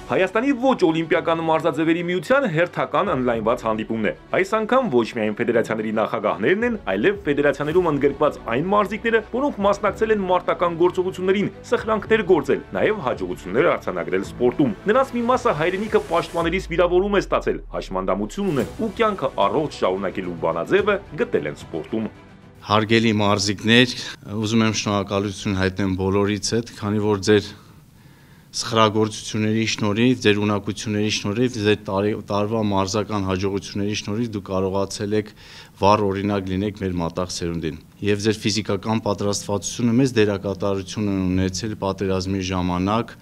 Հայաստանի ոչ օլիմպիական մարզաձևերի միության հերթական օնլայնված հանդիպումն է։ Այս անգամ ոչ միայն ֆեդերացիաների նախագահներն են, այլև ֆեդերացիաներում ընդգրկված այն մարզիկները, որոնք մասնակցել են մարտական գործողություններին, սխրանքներ գործել, նաև հաջողություններ արձանագրել սպորտում։ Նրանց մի մասը հայրենիքը պաշտպանելիս վիրավորում է ստացել, հաշմանդամություն ունեն ու կյանքը առողջ շարունակելու բանաձևը գտել են սպորտում։ Հարգելի մարզիկներ, ուզում եմ շնորհակալություն հայտնել բոլորից հետ, քանի որ ձեր սխրագործությունների շնորհիվ, ձեր ունակությունների շնորհիվ, ձեր տարվա մարզական հաջողությունների շնորհիվ դուք կարողացել եք վառ օրինակ լինեք մեր մատաղ սերունդին։ Եվ ձեր ֆիզիկական պատրաստվածությունը մեծ դերակատարություն են ունեցել պատերազմի ժամանակ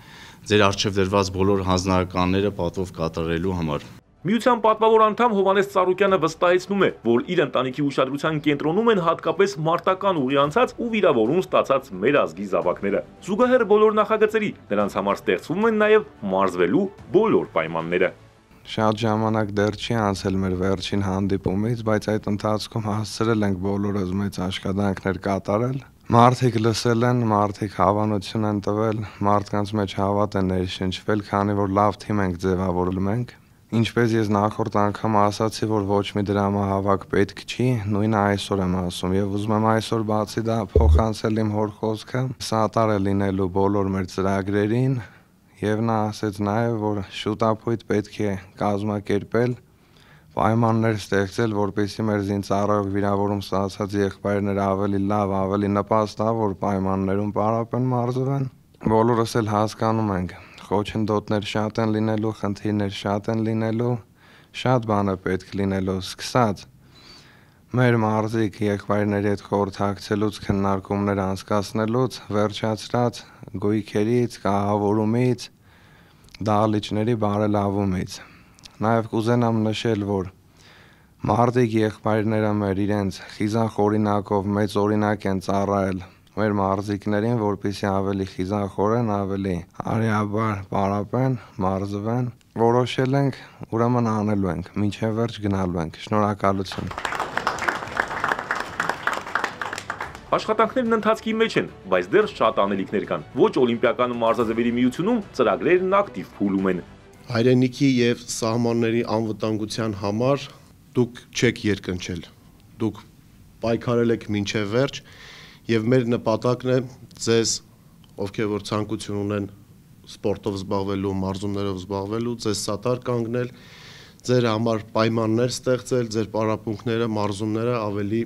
ձեր առջև դրված բոլոր հանձնարարականները պատվով կատարելու համար։ Միության պատվավոր անդամ Հովհաննես Ծառուկյանը վստահեցնում է, որ իր ընտանիքի ուշադրության կենտրոնում են հատկապես մարտական ուղի անցած ու վիրավորում ստացած մեր ազգի զավակները։ Զուգահեռ բոլոր նախագծերի նրանց համար ստեղծվում են նաև մարզվելու բոլոր պայմանները։ Շատ ժամանակ դեռ չի անցել մեր վերջին հանդիպումից, բայց այդ ընթացքում հասցրել ենք բոլորս մեծ աշխատանքներ կատարել։ Մարդիկ լսել են, մարդիկ հավանություն են տվել, մարդկանց մեջ հավատ է ներշնչվել, քանի որ լավ թիմ ենք ձևավորել մենք։ Ինչպես ես նախորդ անգամ ասացի, որ ոչ մի դրամահավաք պետք չի, նույնը այսօր եմ ասում եւ ուզում եմ այսօր բացի դա փոխանցել իմ հոր խոսքը, սատար է լինելու բոլոր մեր ծրագրերին եւ նա ասեց նաեւ, որ շուտապույտ պետք է կազմակերպել, պայմաններ ստեղծել, որպեսզի մեր զինծառայող վիրավորում ստացած եղբայրները ավելի լավ, ավելի նպաստավոր պայմաններում պարապեն, մարզվեն։ Բոլորս էլ հասկանում ենք խոչընդոտներ շատ են լինելու, խնդիրներ շատ են լինելու, շատ բան է պետք լինելու, սկսած մեր մարզիկ եղբայրների հետ խորհրդակցելուց, քննարկումներ անցկացնելուց, վերջացրած գույքերից, կահավորումից, դահլիճների բարելավումից։ Նաև կուզենամ նշել, որ մարզիկ եղբայրները մեր իրենց խիզախ օրինակով մեծ օրինակ են ծառայել մեր մարզիկներին, որպեսզի ավելի խիզախորեն, ավելի արիաբար պարապեն, մարզվեն։ Որոշել ենք, ուրեմն անելու ենք, մինչև վերջ գնալու ենք։ Շնորհակալություն։ Աշխատանքներն ընթացքի մեջ են, բայց դեռ շատ անելիքներ կան։ Ոչ օլիմպիական մարզաձևերի միությունում ծրագրերն ակտիվ փուլում են։ Հայրենիքի եւ սահմանների անվտանգության համար դուք չեք երկնչել։ Դուք պայքարել եք մինչև վերջ եւ մեր նպատակն է ձեզ, ովքեր որ ցանկություն ունեն սպորտով զբաղվելու, մարզումներով զբաղվելու, ձեզ սատար կանգնել, ձեր համար պայմաններ ստեղծել, ձեր պարապմունքները, մարզումները ավելի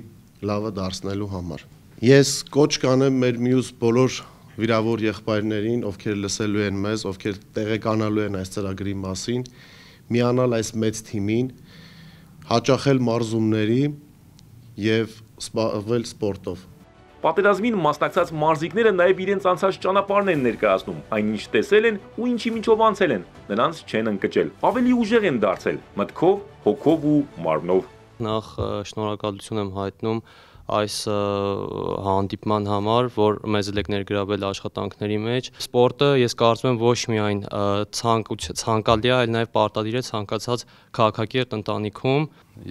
լավը դարձնելու համար։ Ես կոչ կանեմ մեր մյուս բոլոր վիրավոր եղբայրներին, ովքեր լսելու են մեզ, ովքեր տեղեկանալու են այս ծրագրի մասին, միանալ այս մեծ թիմին, հաճախել մարզումների եւ զբաղվել սպորտով։ Պատերազմին մասնակցած մարզիկները նաև իրենց անցած ճանապարհն են ներկայացնում, այնինչ տեսել են ու ինչի միջով անցել են, նրանց չեն ընկճել, ավելի ուժեղ են դարձել, մտքով, հոգով ու մարմնով։ Նախ շնորհակալություն եմ հայտնում այս հանդիպման համար, որ մեզ եք ներգրավել աշխատանքների մեջ։ Սպորտը ես կարծում եմ ոչ միայն ցանկալի է, այլ նաև պարտադիր է ցանկացած քաղաքակիրթ ընտանիքում։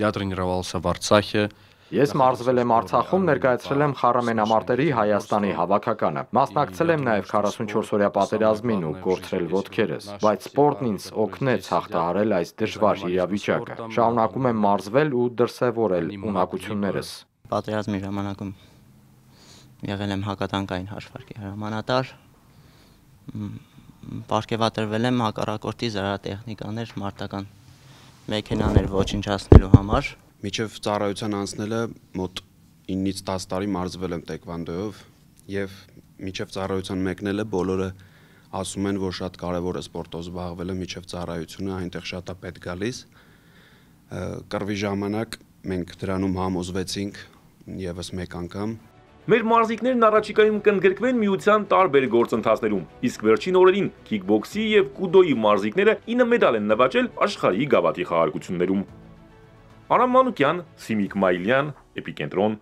Я тренировался в Արցախе. Ես մարզվել եմ Արցախում, ներկայացրել եմ խառամենամարտերի Հայաստանի հավաքականը։ Մասնակցել եմ նաև 44-օրյա պատերազմին ու կորցրել ոտքերս, բայց սպորտն ինձ օգնեց հաղթահարել այս դժվար իրավիճակը։ Շարունակում եմ մարզվել ու դրսևորել ունակություններս։ Պատերազմի ժամանակում եղել եմ հակատանկային հաշվարկի հրամանատար, պարգևատրվել եմ հակառակորդի զրահատեխնիկաներ, մարտական մեքենաներ ոչնչացնելու համար։ Միջև ծառայության անցնելը մոտ 9-ից 10 տարի մարզվել եմ տեքվանդոյով եւ միջև ծառայության մեկնելը բոլորը ասում են, որ շատ կարեւոր է սպորտով զբաղվելը միջև ծառայությունը, այնտեղ շատ է պետք գալիս։ Կռվի ժամանակ մենք դրանում համոզվեցինք եւս մեկ անգամ։ Մեր մարզիկներն առաջիկայում կընդգրկվեն միության տարբեր գործընթացներում, իսկ վերջին օրերին քիքբոքսի եւ կուդոյի մարզիկները 9 մեդալ են նվաճել աշխարհի գավաթի խաղարկություններում։ Արամ Մանուկյան, Սիմիկ Մայլյան, Էպիկենտրոն։